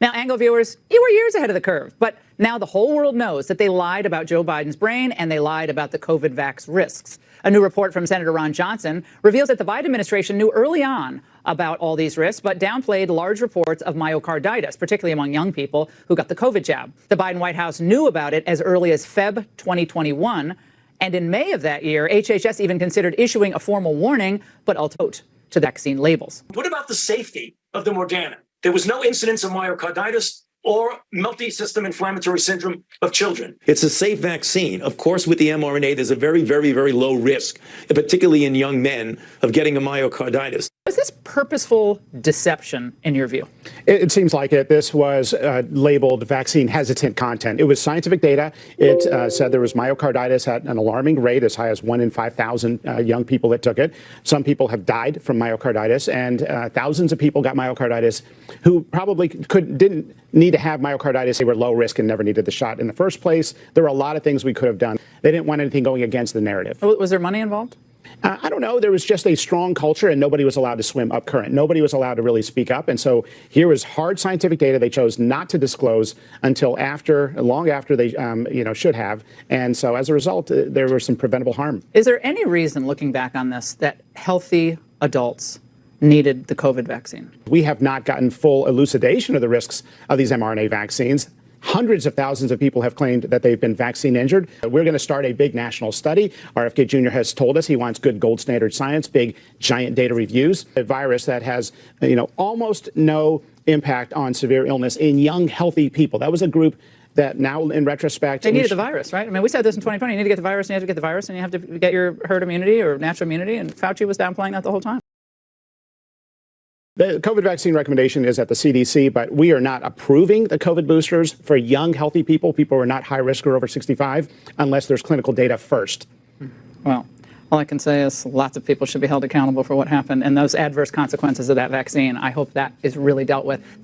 Now, Angle viewers, you were years ahead of the curve, but now the whole world knows that they lied about Joe Biden's brain and they lied about the COVID vax risks. A new report from Senator Ron Johnson reveals that the Biden administration knew early on about all these risks, but downplayed large reports of myokarditis, particularly among young people who got the COVID jab. The Biden White House knew about it as early as Feb 2021, and in May of that year, HHS even considered issuing a formal warning, but ultimately to the vaccine labels. What about the safety of the Moderna? There was no incidence of myokarditis or multi-system inflammatory syndrome of children. It's a safe vaccine. Of course, with the mRNA, there's a very, very, very low risk, particularly in young men, of getting a myokarditis. Was this purposeful deception in your view? It seems like it. This was labeled vaccine hesitant content. It was scientific data. It said there was myokarditis at an alarming rate, as high as 1 in 5,000 young people that took it. Some people have died from myokarditis, and thousands of people got myokarditis who probably didn't need to have myokarditis. They were low risk and never needed the shot in the first place. There were a lot of things we could have done. They didn't want anything going against the narrative. Was there money involved? I don't know. There was just a strong culture, and nobody was allowed to swim up current. Nobody was allowed to really speak up. And so here was hard scientific data they chose not to disclose until long after they, should have. And so as a result, there was some preventable harm. Is there any reason, looking back on this, that healthy adults needed the COVID vaccine? We have not gotten full elucidation of the risks of these mRNA vaccines. Hundreds of thousands of people have claimed that they've been vaccine injured. We're going to start a big national study. RFK Jr. has told us he wants good gold standard science, big giant data reviews. A virus that has, almost no impact on severe illness in young, healthy people. That was a group that now, in retrospect, they needed the virus, right? I mean, we said this in 2020. You need to get the virus, and you have to get the virus, and you have to get your herd immunity or natural immunity. And Fauci was downplaying that the whole time. The COVID vaccine recommendation is at the CDC, but we are not approving the COVID boosters for young, healthy people who are not high risk or over 65, unless there's clinical data first. Well, all I can say is lots of people should be held accountable for what happened and those adverse consequences of that vaccine. I hope that is really dealt with.